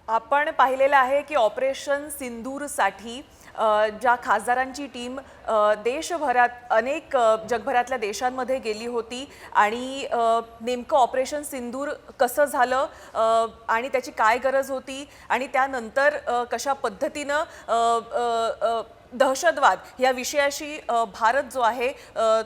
आपण पाहिलेलं आहे की ऑपरेशन सिंदूरसाठी ज्या खासदारांची टीम देशभरात अनेक जगभरातल्या देशांमध्ये गेली होती आणि नेमकं ऑपरेशन सिंदूर कसं झालं आणि त्याची काय गरज होती आणि त्यानंतर कशा पद्धतीनं दहशतवाद या विषयाशी भारत जो आहे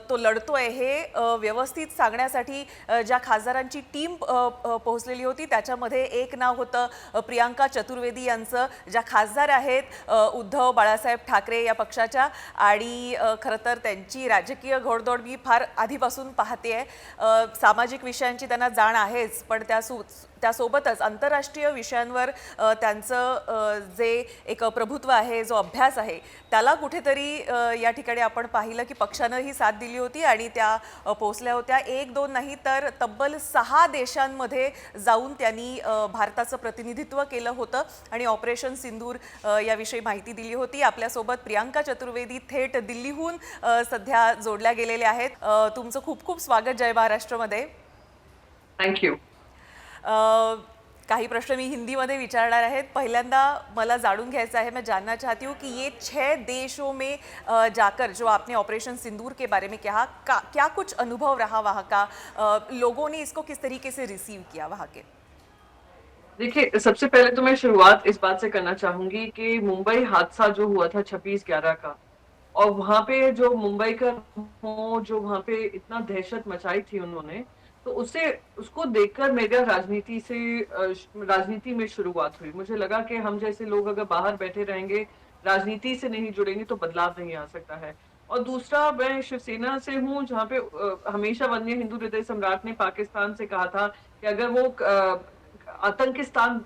तो लढतोय हे व्यवस्थित सांगण्यासाठी ज्या खासदारांची टीम पोहोचलेली होती त्याच्यामध्ये एक नाव होतं प्रियांका चतुर्वेदी यांचं, ज्या खासदार आहेत उद्धव बाळासाहेब ठाकरे या पक्षाच्या आणि खरं तर त्यांची राजकीय घोडदौड मी फार आधीपासून पाहते आहे. सामाजिक विषयांची त्यांना जाण आहेच, पण त्यासोबतच आंतरराष्ट्रीय विषयांवर त्यांचं जे एक प्रभुत्व आहे, जो अभ्यास आहे, त्याला कुठेतरी या ठिकाणी आपण पाहिलं की पक्षानं ही साथ दिली होती आणि त्या पोहोचल्या होत्या. एक दोन नाही तर तब्बल 6 देशांमध्ये जाऊन त्यांनी भारताचं प्रतिनिधित्व केलं होतं आणि ऑपरेशन सिंदूर याविषयी माहिती दिली होती. आपल्यासोबत प्रियांका चतुर्वेदी थेट दिल्लीहून सध्या जोडल्या गेलेल्या आहेत. तुमचं खूप खूप स्वागत जय महाराष्ट्रमध्ये. थँक्यू. काही प्रश्न मी हिंदी में विचारणार आहेत. पहिल्यांदा मला जाणून घ्यायचं है, मैं जानना चाहती हूँ कि ये 6 देशों में जाकर जो आपने ऑपरेशन सिंदूर के बारे में कहा, क्या कुछ अनुभव रहा वहाँ का, लोगों ने इसको किस तरीके से रिसीव किया वहाँ के? देखिए, सबसे पहले तो मैं शुरुआत इस बात से करना चाहूंगी कि मुंबई हादसा जो हुआ था 26/11 का, और वहां पे जो मुंबई का जो वहां पे इतना दहशत मचाई थी उन्होंने, तो उससे उसको देखकर मेरा राजनीति में शुरुआत हुई. मुझे लगा कि हम जैसे लोग अगर बाहर बैठे रहेंगे, राजनीति से नहीं जुड़ेंगे, तो बदलाव नहीं आ सकता है. और दूसरा, मैं शिवसेना से हूँ, जहाँ पे हमेशा वन्य हिंदू हृदय सम्राट ने पाकिस्तान से कहा था कि अगर वो आतंकिस्तान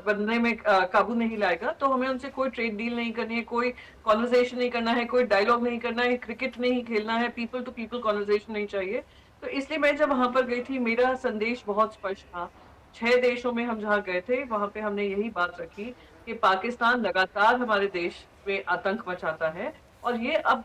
बनने में काबू नहीं लाएगा, तो हमें उनसे कोई ट्रेड डील नहीं करनी है, कोई कॉन्वर्सेशन नहीं करना है, कोई डायलॉग नहीं करना है, क्रिकेट नहीं खेलना है, पीपल टू पीपल कॉन्वर्सेशन नहीं चाहिए. तो इसलिए मैं जब वहां पर गई थी, मेरा संदेश बहुत स्पष्ट था. 6 देशों में हम जहाँ गए थे, वहां पे हमने यही बात रखी कि पाकिस्तान लगातार हमारे देश में आतंक मचाता है, और ये अब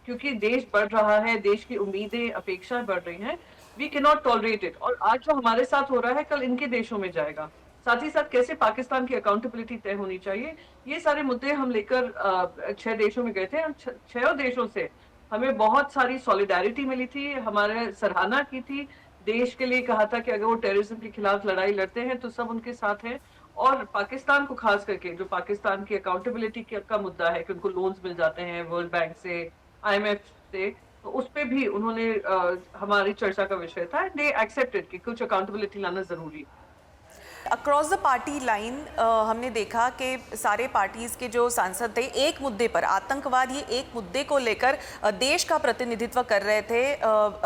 क्योंकि देश बढ़ रहा है, देश की उम्मीदें अपेक्षाएं बढ़ रही हैं, we can not tolerate it. और आज जो हमारे साथ हो रहा है, कल इनके देशों में जाएगा. साथ ही साथ कैसे पाकिस्तान की अकाउंटेबिलिटी तय होनी चाहिए, ये सारे मुद्दे हम लेकर 6 देशों में गए थे. हम 6 देशों से हमें बहुत सारी सॉलिडारिटी मिली थी, हमारे सराहना की थी, देश के लिए कहा था कि अगर वो टेररिज्म के खिलाफ लड़ाई लड़ते हैं तो सब उनके साथ हैं. और पाकिस्तान को खास करके जो पाकिस्तान की अकाउंटेबिलिटी का मुद्दा है कि उनको लोन्स मिल जाते हैं वर्ल्ड बैंक से, IMF से, तो उस पे भी उन्होंने हमारी चर्चा का विषय था. दे एक्सेप्टेड कि कुछ अकाउंटेबिलिटी लाना जरूरी है. अक्रॉस द पार्टी लाइन हमने देखा कि सारे पार्टीज़ के जो सांसद थे एक मुद्दे पर, आतंकवाद, ये एक मुद्दे को लेकर देश का प्रतिनिधित्व कर रहे थे,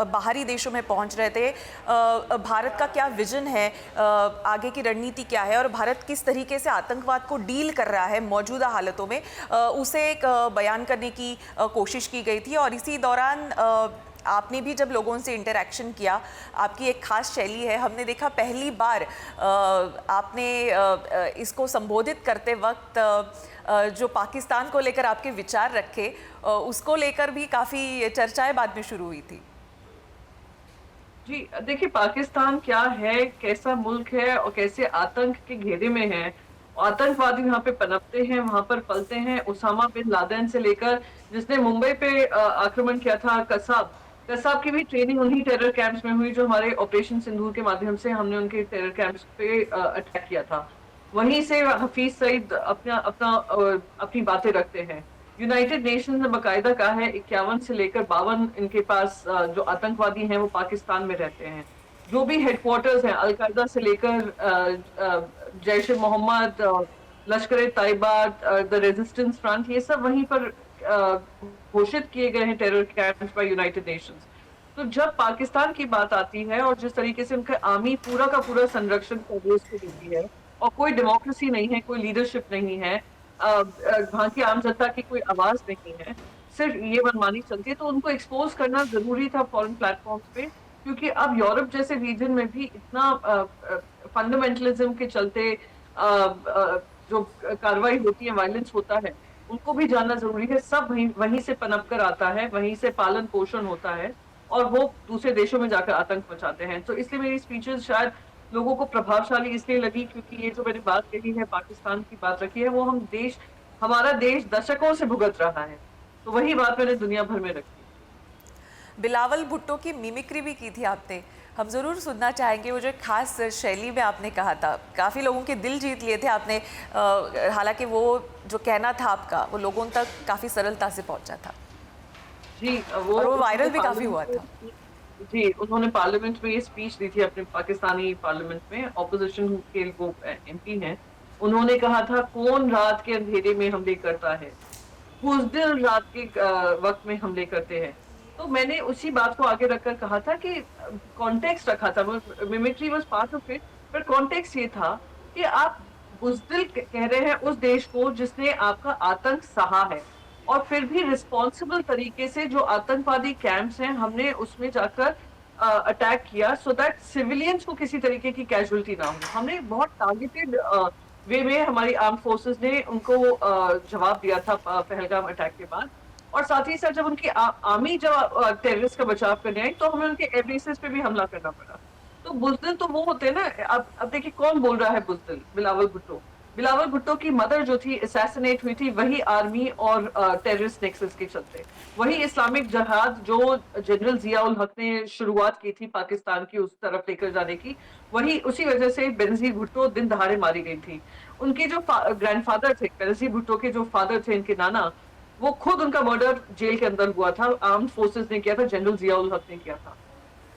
बाहरी देशों में पहुंच रहे थे. भारत का क्या विजन है, आगे की रणनीति क्या है और भारत किस तरीके से आतंकवाद को डील कर रहा है मौजूदा हालतों में, उसे एक बयान करने की कोशिश की गई थी. और इसी दौरान आपने भी जब लोगों से इंटरैक्शन किया, आपकी एक खास शैली है, हमने देखा पहली बार आपने इसको संबोधित करते वक्त जो पाकिस्तान को लेकर आपके विचार रखे, उसको लेकर भी काफ़ी चर्चाएं बाद में शुरू हुई थी. जी, देखिए, पाकिस्तान क्या है, कैसा मुल्क है और कैसे आतंक के घेरे में है. आतंकवादी वहां पे पनपते हैं, वहां पर पलते हैं. उसामा बिन लादेन से लेकर जिसने मुंबई पे आक्रमण किया था, कसाब की भी ट्रेनिंग उन्हीं टेरर कैंप्स में हुई जो हमारे ऑपरेशन सिंदूर के माध्यम से हमने उनके टेरर कैंप्स पे अटैक किया था. वहीं से हफीज सईद अपनी बातें रखते हैं. यूनाइटेड नेशंस ने बकायदा कहा है 51 से लेकर 52 इनके पास जो आतंकवादी हैं वो पाकिस्तान में रहते हैं. जो भी हेडक्वार्टर्स हैं, अलकायदा से लेकर Jaish e Mohammed, Lashkar e Taiba, the resistance front, ये सब वहीं पर घोषित किए गए हैं terror camps by United Nations. तो जब पाकिस्तान की बात आती है और जिस तरीके से उनका आर्मी पूरा का पूरा संरक्षण देश को देती है, और कोई डेमोक्रेसी नहीं है, कोई लीडरशिप नहीं है, वहां की आम जनता की कोई आवाज नहीं है, सिर्फ ये मनमानी चलती है, तो उनको एक्सपोज करना जरूरी था फॉरेन प्लेटफॉर्म्स पे. क्योंकि अब यूरोप जैसे रीजन में भी इतना फंडामेंटलिज्म के चलते जो कार्रवाई होती है, वायलेंस होता है, उनको भी जानना जरूरी है. सब वहीं से पनप कर आता है, वहीं से पालन पोषण होता है, और वो दूसरे देशों में जाकर आतंक मचाते हैं. तो इसलिए मेरी स्पीचेस शायद लोगों को प्रभावशाली इसलिए लगी क्योंकि ये जो मैंने बात कही है, पाकिस्तान की बात रखी है, वो हमारा देश दशकों से भुगत रहा है। तो वही बात मैंने दुनिया भर में रखी। बिलावल भुट्टो की मिमिक्री भी की थी आपने, हम ज़रूर सुनना चाहेंगे वो जो एक खास शैली में आपने कहा था, काफ़ी लोगों के दिल जीत लिए थे आपने। हालांकि वो जो कहना था आपका वो लोगों तक काफ़ी सरलता से पहुंचा था जी, और वो उन्होंने वायरल भी काफ़ी हुआ पार्लियामेंट था। में जी, उन्होंने पार्लियामेंट में ये स्पीच दी थी अपने पाकिस्तानी पार्लियामेंट में, ऑपोजिशन के वो एमपी हैं। उन्होंने कहा था, कौन रात के अंधेरे में हमले करता है? बुज़दिल रात के वक़्त में हमले करते हैं। तो मैंने उसी बात को आगे रखकर कहा था कि कॉन्टेक्स्ट रखा था, वो mimicry was part of it, पर कॉन्टेक्स्ट ये था कि आप बुज़दिल कह रहे हैं उस देश को जिसने आपका आतंक सहा है, और फिर भी रिस्पॉन्सिबल तरीके से जो आतंकवादी कैंप्स हैं, हमने उसमें जाकर अटैक किया सो दैट सिविलियंस को किसी तरीके की कैजुअल्टी ना हो। हमने बहुत टारगेटेड वे में हमारी आर्म फोर्सेस ने उनको जवाब दिया था पहलगाम अटैक के बाद। और साथ ही साथ जब उनकी आर्मी जब टेररिस्ट का बचाव करने आई, तो हमें उनके एयर बेसेस पे भी हमला करना पड़ा। तो बुज़दिल तो वो होते हैं ना। अब देखिए कौन बोल रहा है बुज़दिल? बिलावल भुट्टो। बिलावल भुट्टो की मदर जो थी असैसिनेट हुई थी, वही आर्मी और टेररिस्ट नेक्सस के चलते। वही इस्लामिक जिहाद जो जनरल जिया उल हक ने शुरुआत की थी पाकिस्तान की उस तरफ लेकर जाने की, वही उसी वजह से बेनजीर भुट्टो दिन दहाड़े मारी गई थी। उनके जो ग्रैंडफादर थे, बेनजीर भुट्टो के जो फादर थे, इनके नाना, वो खुद उनका मर्डर जेल के अंदर हुआ था, आर्म्ड फोर्सेस ने किया था, जनरल जिया उल हक ने किया था।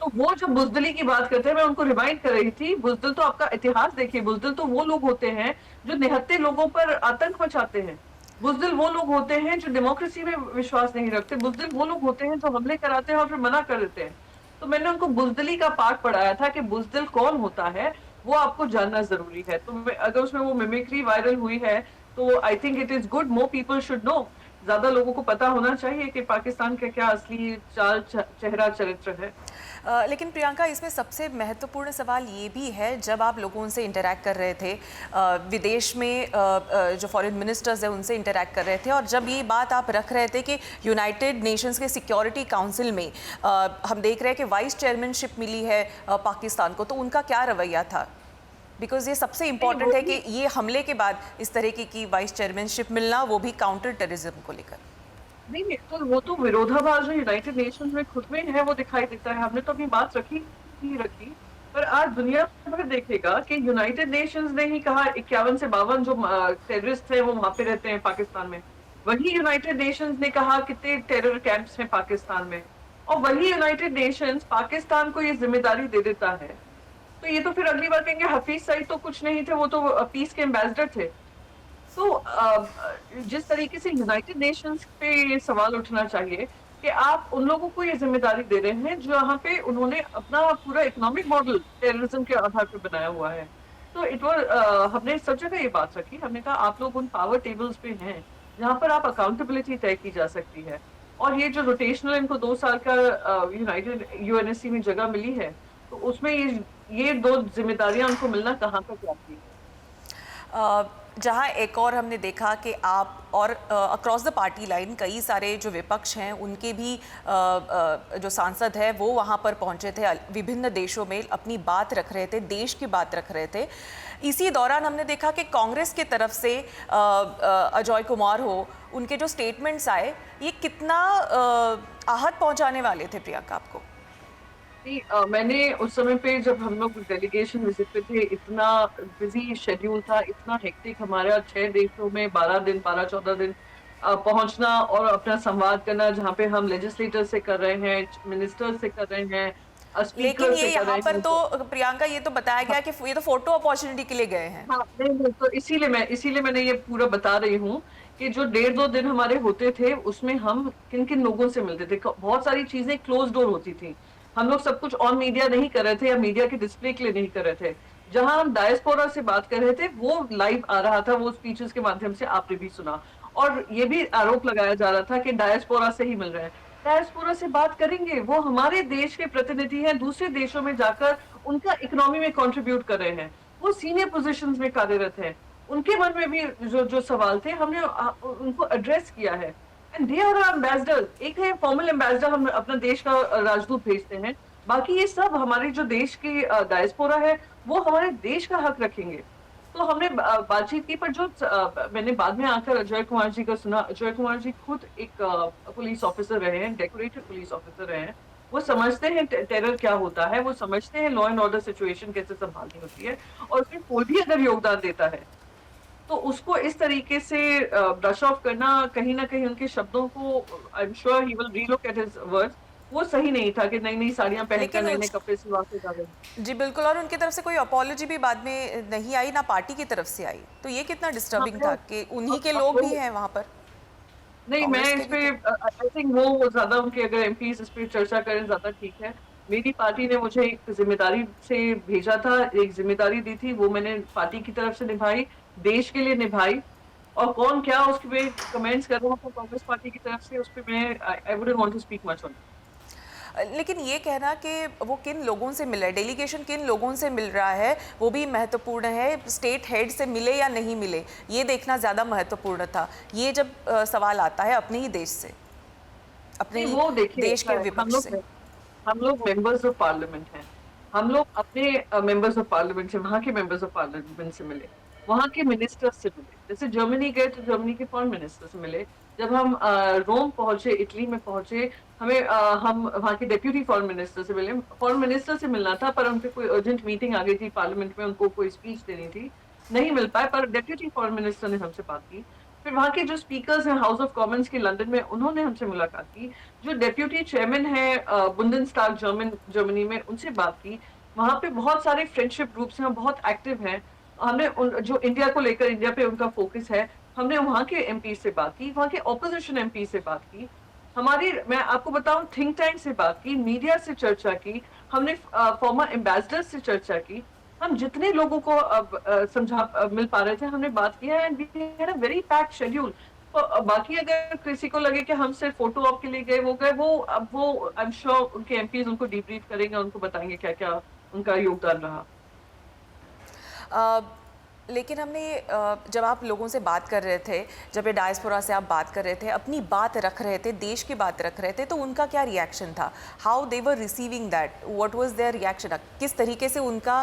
तो वो जो बुज़दिली की बात करते हैं, मैं उनको रिमाइंड कर रही थी, बुज़दिल तो आपका इतिहास देखिए, बुज़दिल तो वो लोग होते हैं जो निहत्थे लोगों पर आतंक मचाते हैं। बुज़दिल वो लोग होते हैं जो डेमोक्रेसी में विश्वास नहीं रखते। बुज़दिल वो लोग होते हैं जो हमले कराते हैं और फिर मना कर देते हैं। तो मैंने उनको बुज़दिली का पाठ पढ़ाया था कि बुज़दिल कौन होता है, वो आपको जानना ज़रूरी है। तो मैं अगर उसमें वो मिमिक्री वायरल हुई है, तो I think it is good, more people should know. ज़्यादा लोगों को पता होना चाहिए कि पाकिस्तान का क्या असली चेहरा चरित्र है। लेकिन प्रियंका, इसमें सबसे महत्वपूर्ण सवाल ये भी है, जब आप लोगों से इंटरैक्ट कर रहे थे, विदेश में जो फॉरेन मिनिस्टर्स हैं उनसे इंटरैक्ट कर रहे थे, और जब ये बात आप रख रहे थे कि यूनाइटेड नेशंस के सिक्योरिटी काउंसिल में हम देख रहे हैं कि वाइस चेयरमैनशिप मिली है पाकिस्तान को, तो उनका क्या रवैया था? बिकॉज ये सबसे इम्पॉर्टेंट है कि ये हमले के बाद इस तरीके की वाइस चेयरमैनशिप मिलना, वो भी काउंटर टेररिज्म को लेकर। नहीं, नहीं, तो वो तो विरोधाभास जो यूनाइटेड नेशंस में खुद में है, वो दिखाई देता है। हमने तो अपनी बात रखी ही रखी, पर आज दुनिया भर देखेगा कि यूनाइटेड नेशंस ने ही कहा 51 से 52 जो टेररिस्ट हैं वो वहां पे रहते हैं पाकिस्तान में। वही यूनाइटेड नेशंस ने कहा कितने टेरर कैंप्स हैं पाकिस्तान में, और वही यूनाइटेड नेशंस पाकिस्तान को ये जिम्मेदारी दे देता है। तो ये तो फिर अगली बार कहेंगे हफीज सईद तो कुछ नहीं थे, वो तो पीस के एम्बेसडर थे। तो जिस तरीके से यूनाइटेड नेशंस पे ये सवाल उठना चाहिए कि आप उन लोगों को ये जिम्मेदारी दे रहे हैं जहाँ पे उन्होंने अपना पूरा इकोनॉमिक मॉडल टेररिज्म के आधार पे बनाया हुआ है। तो हमने सब जगह ये बात रखी, हमने कहा आप लोग उन पावर टेबल्स पे हैं जहाँ पर आप अकाउंटेबिलिटी तय की जा सकती है। और ये जो रोटेशनल इनको 2 साल का यूनाइटेड यूएनएससी में जगह मिली है, तो उसमें ये 2 जिम्मेदारियां उनको मिलना कहाँ तक जाती है। जहाँ एक और हमने देखा कि आप और अक्रॉस द पार्टी लाइन कई सारे जो विपक्ष हैं उनके भी जो सांसद हैं वो वहाँ पर पहुँचे थे, विभिन्न देशों में अपनी बात रख रहे थे, देश की बात रख रहे थे। इसी दौरान हमने देखा कि कांग्रेस की तरफ से अजय कुमार हो, उनके जो स्टेटमेंट्स आए, ये कितना आहत पहुँचाने वाले थे प्रियंका आपको? नहीं, मैंने उस समय पे जब हम लोग डेलीगेशन विजिट पे थे, इतना बिजी शेड्यूल था, इतना हेक्टिक, हमारा 6 देशों में 12 दिन 12-14 दिन पहुंचना और अपना संवाद करना, जहाँ पे हम लेजिस्लेटर से कर रहे हैं, मिनिस्टर से कर रहे हैं, लेकिन स्पीकर ये से कर यहाँ रहे पर हैं। तो प्रियंका ये तो बताया गया कि ये तो फोटो अपॉर्चुनिटी के लिए गए हैं। हाँ, नहीं, तो इसीलिए मैंने ये पूरा बता रही हूँ कि जो 1.5-2 दिन हमारे होते थे, उसमें हम किन-किन लोगों से मिलते थे। बहुत सारी चीज़ें क्लोज़ डोर होती थी। हम लोग सब कुछ ऑन मीडिया नहीं कर रहे थे या मीडिया के डिस्प्ले के लिए नहीं कर रहे थे। जहाँ हम डायस्पोरा से बात कर रहे थे, वो लाइव आ रहा था, वो स्पीचेज़ के माध्यम से आपने भी सुना। और ये भी आरोप लगाया जा रहा था कि डायस्पोरा से ही मिल रहे हैं। डायस्पोरा से बात करेंगे, वो हमारे देश के प्रतिनिधि हैं, दूसरे देशों में जाकर उनका इकोनॉमी में कंट्रीब्यूट कर रहे हैं। वो सीनियर पोजीशंस में कार्यरत हैं। उनके मन में भी जो जो सवाल थे, हमने उनको एड्रेस किया है। And they are our ambassador. एक है फॉर्मल एम्बेसडर, हम अपना देश का राजदूत भेजते हैं, बाकी ये सब हमारे जो देश की डायस्पोरा है, वो हमारे देश का हक रखेंगे। तो हमने बातचीत की, पर मैंने बाद में आकर अजय कुमार जी का सुना। अजय कुमार जी खुद एक पुलिस ऑफिसर रहे हैं, डेकोरेटेड पुलिस ऑफिसर रहे हैं। वो समझते हैं टेरर क्या होता है, वो समझते हैं लॉ एंड ऑर्डर सिचुएशन कैसे संभालनी होती है, और उसमें कोई भी अगर योगदान देता है, तो उसको इस तरीके से ब्रश ऑफ करना, कहीं न कहीं उनके शब्दों को, I am sure he will relook at his words, वो सही नहीं था कि नई-नई साड़ियाँ पहनकर, लेकिन नए-नए कपड़े सिलवा के जा रहे हैं। जी बिल्कुल, और उनकी तरफ से कोई अपॉलॉजी भी बाद में नहीं आई, ना पार्टी की तरफ से आई। तो ये कितना हम डिस्टर्बिंग था लोग कि उन्हीं के हम लोग भी लोग हैं वहाँ पर, नहीं, मैं कांग्रेस के इस भी पे थे। आई थिंक वो ज़्यादा उनके अगर एमपीज़ इस पे चर्चा करें ज़्यादा ठीक है। मेरी पार्टी ने मुझे एक ज़िम्मेदारी से भेजा था, एक ज़िम्मेदारी दी थी, वो मैंने पार्टी की तरफ से निभाई, देश के लिए निभाई। और कौन क्या उस पे कमेंट्स कर रहा था कांग्रेस पार्टी की तरफ से, उस पे मैं I wouldn't want to speak much on. लेकिन ये कहना कि वो किन लोगों से मिला है, डेलीगेशन किन लोगों से मिल रहा है, वो भी महत्वपूर्ण है। स्टेट हेड से मिले या नहीं मिले, ये देखना ज़्यादा महत्वपूर्ण था। ये जब सवाल आता है अपने ही देश से, अपने नहीं, ही वो देखिए देश ऐसा के है, विपक्ष से। हम लोग मेंबर्स ऑफ पार्लियामेंट हैं। हम लोग अपने मेंबर्स ऑफ पार्लियामेंट से, वहाँ के मेंबर्स ऑफ पार्लियामेंट से मिले, वहाँ के मिनिस्टर्स से मिले। जैसे जर्मनी गए तो जर्मनी के फॉरेन मिनिस्टर से मिले। जब हम रोम पहुंचे, इटली में पहुंचे, हम वहाँ के डेप्यूटी फॉरेन मिनिस्टर से मिले। फॉरेन मिनिस्टर से मिलना था, पर उनकी कोई अर्जेंट मीटिंग आ गई थी पार्लियामेंट में, उनको कोई स्पीच देनी थी, नहीं मिल पाए, पर डेप्यूटी फॉरेन मिनिस्टर ने हमसे बात की। फिर वहाँ के जो स्पीकर्स हैं हाउस ऑफ कॉमन्स के लंदन में, उन्होंने हमसे मुलाकात की। जो डेप्यूटी चेयरमैन है बुंदेनस्टाग जर्मनी में, उनसे बात की। वहां पे बहुत सारे फ्रेंडशिप ग्रुप्स हैं, बहुत एक्टिव हैं। जो इंडिया को लेकर, इंडिया पे उनका फोकस है, हमने वहां के एमपी से बात की, वहां के ऑपोजिशन एमपी से बात की, मैं आपको बताऊं, थिंक टैंक से बात की, मीडिया से चर्चा की, हमने फॉर्मर एम्बेसडर से चर्चा की। हम जितने लोगों को मिल पा रहे थे, हमने बात किया, and we had a very packed schedule. तो बाकी अगर किसी को लगे कि हम सिर्फ फोटो ऑप के लिए गए, वो गए, वो आई एम श्योर उनके एमपीज उनको डीब्रीफ करेंगे, उनको बताएंगे क्या क्या उनका योगदान रहा। अ, लेकिन जब आप लोगों से बात कर रहे थे, जब ये डायस्पोरा से आप बात कर रहे थे, अपनी बात रख रहे थे, देश की बात रख रहे थे, तो उनका क्या रिएक्शन था? How they were receiving that, what was their reaction? किस तरीके से उनका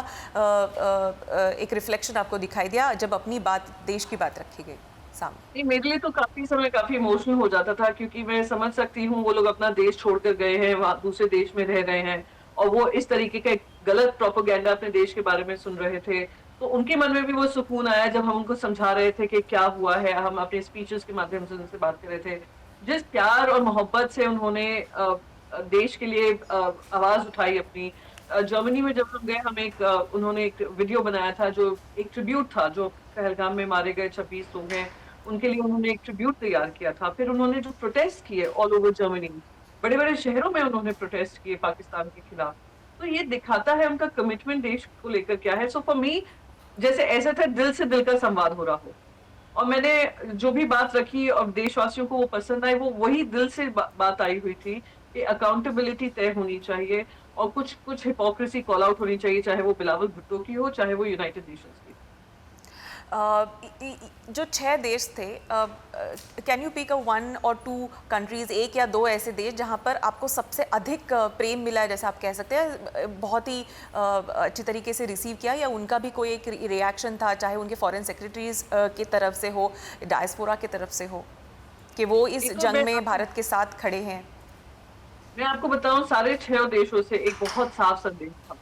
एक रिफ्लेक्शन आपको दिखाई दिया जब अपनी बात, देश की बात रखी गई सामने? नहीं, मेरे लिए तो काफी समय काफी इमोशनल हो जाता था, क्योंकि मैं समझ सकती हूँ वो लोग अपना देश छोड़कर गए हैं, वहां दूसरे देश में रह रहे हैं, और वो इस तरीके का एक गलत प्रोपेगेंडा अपने देश के बारे में सुन रहे थे। तो उनके मन में भी वो सुकून आया जब हम उनको समझा रहे थे कि क्या हुआ है। हम अपने स्पीचेस के माध्यम से उनसे बात कर रहे थे, जिस प्यार और मोहब्बत से उन्होंने देश के लिए आवाज उठाई अपनी। जर्मनी में जब हम गए, उन्होंने एक वीडियो बनाया था, जो एक ट्रिब्यूट था, जो पहलगाम में मारे गए 26 लोग हैं, उनके लिए उन्होंने एक ट्रिब्यूट तैयार किया था। फिर उन्होंने जो प्रोटेस्ट किए ऑल ओवर जर्मनी, बड़े-बड़े शहरों में उन्होंने प्रोटेस्ट किए पाकिस्तान के खिलाफ। तो ये दिखाता है उनका कमिटमेंट देश को लेकर क्या है। सो फॉर मी, जैसे ऐसा था दिल से दिल का संवाद हो रहा हो, और मैंने जो भी बात रखी और देशवासियों को वो पसंद आई, वो वही दिल से बात आई हुई थी कि अकाउंटेबिलिटी तय होनी चाहिए, और कुछ कुछ हिपोक्रेसी कॉल आउट होनी चाहिए, चाहे वो बिलावल भुट्टो की हो, चाहे वो यूनाइटेड नेशंस की। जो 6 देश थे, कैन यू पिक अ 1 और 2 कंट्रीज, एक या दो ऐसे देश जहां पर आपको सबसे अधिक प्रेम मिला है, जैसे आप कह सकते हैं, बहुत ही अच्छी तरीके से रिसीव किया, या उनका भी कोई एक रिएक्शन था, चाहे उनके फॉरेन सेक्रेटरीज की तरफ से हो, डायस्पोरा की तरफ से हो, कि वो ये इस तो जंग में भारत के साथ खड़े हैं? मैं आपको बताऊं, सारे 6 देशों से एक बहुत साफ संदेश था।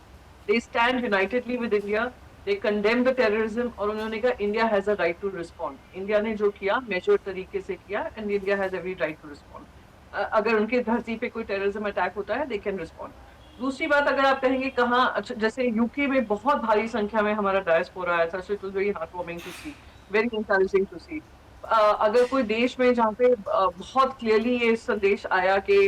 They stand unitedly with India, they condemn the terrorism, और उन्होंने कहा India has a right to respond. India ने जो किया मेजर तरीके से किया, and India has every right to respond. अगर उनकी धरती पे कोई टेररिज्म अटैक होता है, दे कैन रिस्पॉन्ड। दूसरी बात, अगर आप कहेंगे कहाँ, अच्छा, जैसे यूके में बहुत भारी संख्या में हमारा डायस्पोरा आया था, so it was very heart warming to see, very encouraging to see. अगर कोई देश में जहाँ पे बहुत क्लियरली ये संदेश आया कि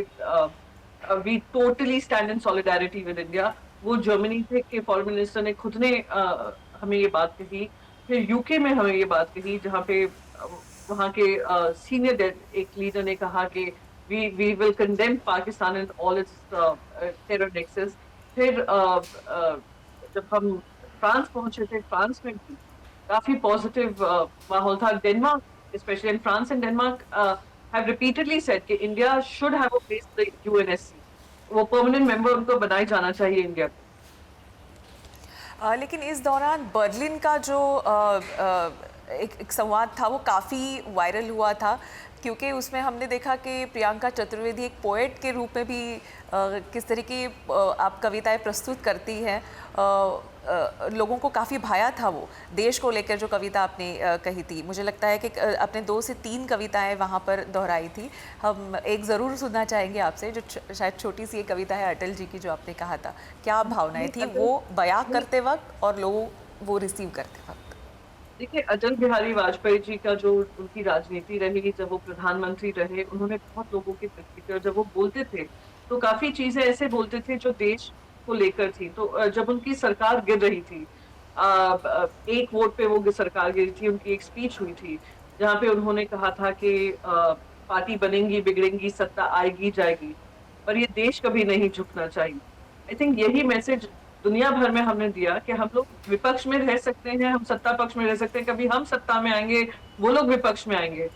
we totally stand in solidarity with India, वो जर्मनी थे के फॉरेन मिनिस्टर ने खुद ने हमें ये बात कही। फिर यूके में हमें ये बात कही, जहाँ पे वहाँ के सीनियर एक लीडर ने कहा कि we will condemn Pakistan and all its terror nexus. फिर जब हम फ्रांस पहुंचे थे, फ्रांस में भी काफी पॉजिटिव माहौल था। Denmark, especially in France and Denmark, have repeatedly said that India should have a place in the UNSC. वो परमानेंट मेंबर उनको बनाए जाना चाहिए इंडिया को। लेकिन इस दौरान बर्लिन का जो एक संवाद था वो काफ़ी वायरल हुआ था, क्योंकि उसमें हमने देखा कि प्रियंका चतुर्वेदी एक पोएट के रूप में भी किस तरह की आप कविताएं प्रस्तुत करती हैं। लोगों को काफ़ी भाया था वो देश को लेकर जो कविता आपने कही थी। मुझे लगता है कि आपने 2 से 3 कविताएं वहाँ पर दोहराई थी। हम एक ज़रूर सुनना चाहेंगे आपसे, जो शायद छोटी सी एक कविता है अटल जी की, जो आपने कहा था। क्या भावनाएं थी वो बयां करते वक्त और लोग वो रिसीव करते वक्त? देखिए, अटल बिहारी वाजपेयी जी का जो उनकी राजनीति रही, जब वो प्रधानमंत्री रहे, उन्होंने बहुत लोगों की तरक्की की और जब वो बोलते थे, तो काफ़ी चीज़ें ऐसे बोलते थे जो देश को लेकर थी। तो जब उनकी सरकार गिर रही थी, एक वोट पे वो सरकार गिरी थी, उनकी एक स्पीच हुई थी, जहाँ पे उन्होंने कहा था कि पार्टी बनेंगी, बिगड़ेंगी, सत्ता आएगी, जाएगी, पर ये देश कभी नहीं झुकना चाहिए। आई थिंक यही मैसेज दुनिया भर में हमने दिया कि हम लोग विपक्ष में रह सकते हैं, हम सत्ता पक्ष में रह सकते हैं, कभी हम सत्ता में आएँगे, वो लोग विपक्ष में आएँगे।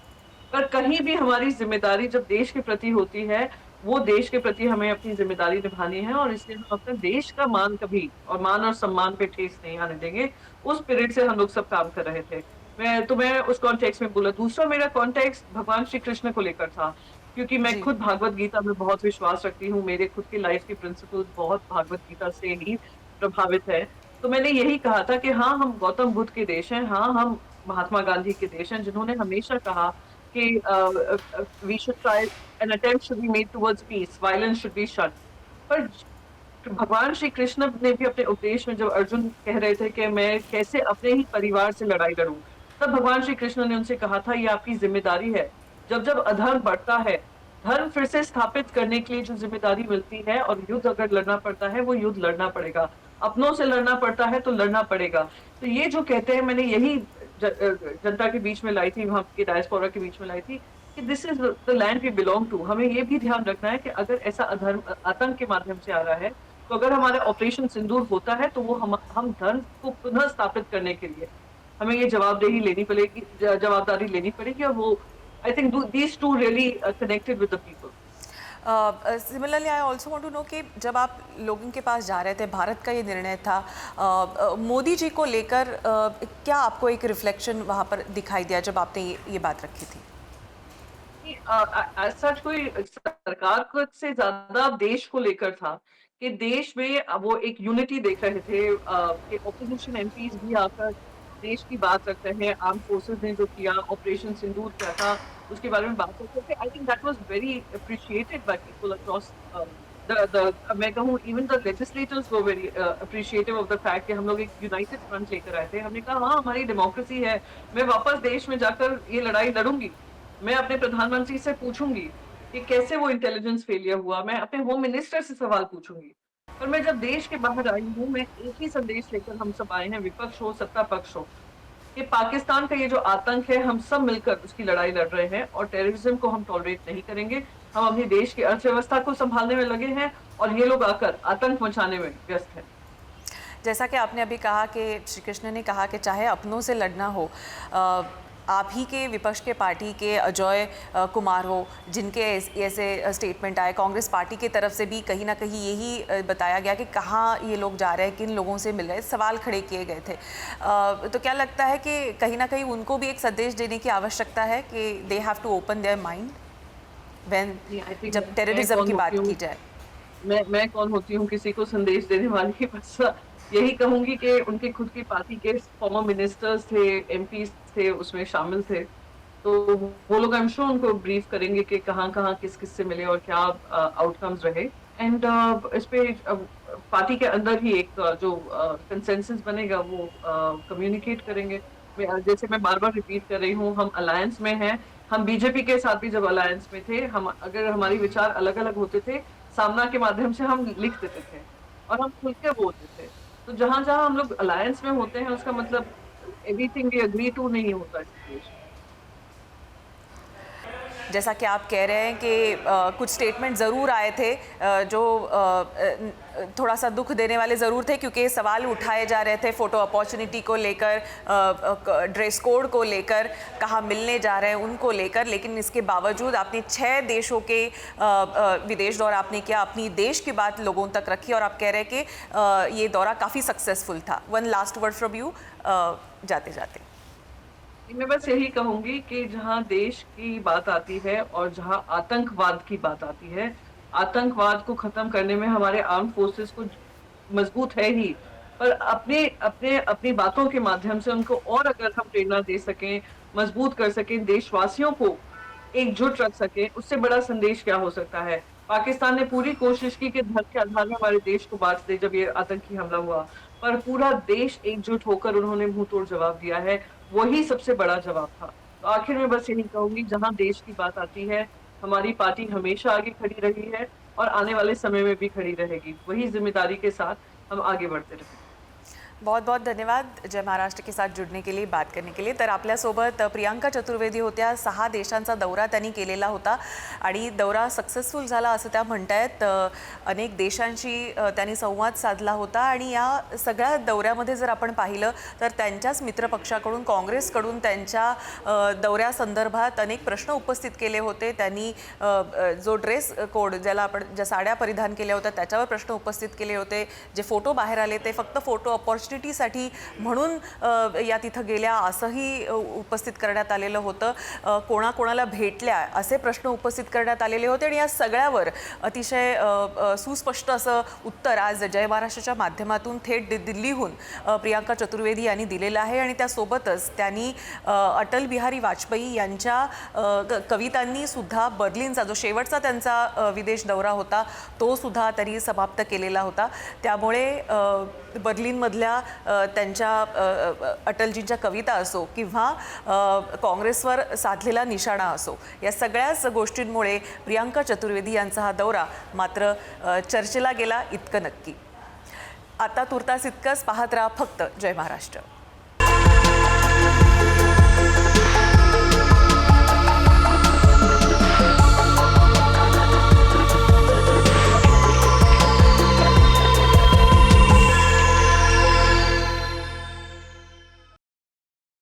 पर कहीं भी हमारी ज़िम्मेदारी जब देश के प्रति होती है, वो देश के प्रति हमें अपनी ज़िम्मेदारी निभानी है और इसलिए हम अपने देश का मान कभी और मान और सम्मान पे ठेस नहीं आने देंगे। उस स्पिरिट से हम लोग सब काम कर रहे थे। मैं उस कॉन्टेक्स्ट में बोला। दूसरा मेरा कॉन्टेक्स्ट भगवान श्री कृष्ण को लेकर था, क्योंकि मैं जी। खुद भागवत गीता में बहुत विश्वास रखती हूँ। मेरे खुद के लाइफ के प्रिंसिपल्स बहुत भागवत गीता से ही प्रभावित है। तो मैंने यही कहा था कि हाँ, हम गौतम बुद्ध के देश हैं, हाँ, हम महात्मा गांधी के देश हैं, जिन्होंने हमेशा कहा कि we should try an attempt should be made towards peace, violence should be shunned. पर भगवान श्री कृष्ण ने भी अपने उपदेश में जब अर्जुन कह रहे थे कि मैं कैसे अपने ही परिवार से लड़ाई लड़ूं, तब भगवान श्री कृष्ण ने उनसे कहा था ये आपकी जिम्मेदारी है। जब जब अधर्म बढ़ता है, धर्म फिर से स्थापित करने के लिए जो जिम्मेदारी मिलती है और युद्ध अगर लड़ना पड़ता है, वो युद्ध लड़ना पड़ेगा। अपनों से लड़ना पड़ता है तो लड़ना पड़ेगा। तो ये जो कहते हैं, मैंने यही जनता के बीच में लाई थी, वहां के डायस्पोरा के बीच में लाई थी कि this is the land we belong to. हमें ये भी ध्यान रखना है कि अगर ऐसा अधर्म आतंक के माध्यम से आ रहा है, तो अगर हमारा ऑपरेशन सिंदूर होता है, तो वो हम धर्म को पुनः स्थापित करने के लिए हमें ये जवाबदेही लेनी पड़ेगी, जवाबदारी लेनी पड़ेगी और वो I think these two really connected with the people. Similarly I also want to know कि जब आप लोगों के पास जा रहे थे, भारत का ये निर्णय था, मोदी जी को लेकर क्या आपको एक रिफ्लेक्शन वहाँ पर दिखाई दिया जब आपने ये बात रखी थी? सच कोई सरकार को से ज्यादा देश को लेकर था कि देश में वो एक यूनिटी देख रहे थे, कि ऑपोजिशन एमपीज भी आकर देश की बात रख रहे हैं। आर्म फोर्सेस ने जो किया, ऑपरेशन सिंदूर क्या था, उसके बारे में बात करते थे। I think that was very appreciated by people across the मैं कहूँ even the legislators were very appreciative of the fact कि हम लोग एक यूनाइटेड फ्रंट लेकर आए थे। हमने कहा हाँ, हमारी डेमोक्रेसी है, मैं वापस देश में जाकर ये लड़ाई लड़ूंगी। मैं अपने प्रधानमंत्री से पूछूंगी कि कैसे वो इंटेलिजेंस फेलियर हुआ, मैं अपने होम मिनिस्टर से सवाल पूछूंगी। पर मैं जब देश के बाहर आई हूँ, मैं एक ही संदेश लेकर हम सब आए हैं, विपक्ष हो सत्ता पक्ष हो, कि पाकिस्तान का ये जो आतंक है, हम सब मिलकर उसकी लड़ाई लड़ रहे हैं और टेररिज्म को हम टॉलरेट नहीं करेंगे। हम अपने देश की अर्थव्यवस्था को संभालने में लगे हैं और ये लोग आकर आतंक मचाने में व्यस्त हैं। जैसा कि आपने अभी कहा कि श्री कृष्ण ने कहा कि चाहे अपनों से लड़ना हो, आप ही के विपक्ष के पार्टी के अजय कुमार हो, जिनके ऐसे स्टेटमेंट आए, कांग्रेस पार्टी की तरफ से भी कहीं ना कहीं यही बताया गया कि कहाँ ये लोग जा रहे हैं, किन लोगों से मिल रहे हैं, सवाल खड़े किए गए थे। तो क्या लगता है कि कहीं ना कहीं उनको भी एक संदेश देने की आवश्यकता है कि they have to open their mind when, जब टेररिज्म की बात की जाए? मैं कौन होती हूँ किसी को संदेश देने वाली? बस यही कहूंगी कि उनके खुद की पार्टी के फॉर्मर मिनिस्टर्स थे, एमपीज थे, उसमें शामिल थे। तो वो लोग आई एम श्योर उनको ब्रीफ करेंगे कि कहाँ-कहाँ, किस-किस से मिले और क्या आउटकम्स रहे। एंड इस पे पार्टी के अंदर ही एक जो कंसेंसस बनेगा, वो कम्युनिकेट करेंगे। जैसे मैं बार-बार रिपीट कर रही हूँ, हम अलायंस में हैं। हम बीजेपी के साथ भी जब अलायंस में थे, हम अगर हमारी विचार अलग-अलग होते थे, सामना के माध्यम से हम लिख देते थे और हम खुल के बोलते थे। तो जहाँ-जहाँ हम लोग अलायंस में होते हैं, उसका मतलब एवरीथिंग वी एग्री टू नहीं होता इस देश में। जैसा कि आप कह रहे हैं कि कुछ स्टेटमेंट ज़रूर आए थे जो थोड़ा सा दुख देने वाले ज़रूर थे, क्योंकि सवाल उठाए जा रहे थे फ़ोटो अपॉर्चुनिटी को लेकर, ड्रेस कोड को लेकर, कहाँ मिलने जा रहे हैं उनको लेकर। लेकिन इसके बावजूद आपने 6 देशों के विदेश दौरा आपने किया, अपनी देश की बात लोगों तक रखी और आप कह रहे हैं कि ये दौरा काफ़ी सक्सेसफुल था। One last word from you जाते जाते। मैं बस यही कहूंगी कि जहां देश की बात आती है और जहां आतंकवाद की बात आती है, आतंकवाद को खत्म करने में हमारे आर्म फोर्सेस को मजबूत है ही, पर अपने अपने अपनी बातों के माध्यम से उनको और अगर हम प्रेरणा दे सकें, मजबूत कर सकें, देशवासियों को एकजुट रख सकें, उससे बड़ा संदेश क्या हो सकता है। पाकिस्तान ने पूरी कोशिश की कि धर्म के आधार में हमारे देश को बांट दे जब ये आतंकी हमला हुआ, पर पूरा देश एकजुट होकर उन्होंने मुंह तोड़ जवाब दिया है। वही सबसे बड़ा जवाब था। तो आखिर में बस यही कहूंगी, जहां देश की बात आती है, हमारी पार्टी हमेशा आगे खड़ी रही है और आने वाले समय में भी खड़ी रहेगी। वही जिम्मेदारी के साथ हम आगे बढ़ते रहेंगे। बहुत बहुत धन्यवाद जय महाराष्ट्र के साथ जुडणे के लिए, बात करने के लिए। तर आपल्यासोबत प्रियांका चतुर्वेदी होत्या। 6 देशांचा दौरा त्यांनी केलेला होता आणि दौरा सक्सेसफुल झाला असं त्या म्हणतायत। अनेक देशांशी त्यांनी संवाद साधला होता आणि या सगळ्या दौऱ्यामध्ये जर आपण पाहिलं तर त्यांच्याच मित्रपक्षाकडून, काँग्रेसकडून त्यांच्या दौऱ्यासंदर्भात अनेक प्रश्न उपस्थित केले होते। त्यांनी जो ड्रेस कोड, ज्याला आपण ज्या साड्या परिधान केल्या होत्या त्याच्यावर प्रश्न उपस्थित केले होते। जे फोटो बाहेर आले ते फक्त फोटो अपॉर्च्युनिटीसाठी म्हणून या तिथं गेल्या असंही उपस्थित करण्यात आलेलं होतं। कोणाकोणाला भेटल्या असे प्रश्न उपस्थित करण्यात आलेले होते आणि या सगळ्यावर अतिशय सुस्पष्ट असं उत्तर आज जय महाराष्ट्राच्या माध्यमातून थेट दिल्लीहून प्रियांका चतुर्वेदी यांनी दिलेलं आहे। आणि त्यासोबतच त्यांनी अटल बिहारी वाजपेयी यांच्या कवितांनी सुद्धा बर्लिनचा जो शेवटचा त्यांचा विदेश दौरा होता तो सुद्धा तरी समाप्त केलेला होता। त्यामुळे बर्लिनमधल्या त्यांच्या अटलजींच्या कविता असो किंवा काँग्रेसवर साधलेला निशाणा असो, या सगळ्याच गोष्टींमुळे प्रियांका चतुर्वेदी यांचा हा दौरा मात्र चर्चेला गेला इतकं नक्की। आता तुर्तास इतकंच, पाहत राहा फक्त जय महाराष्ट्र।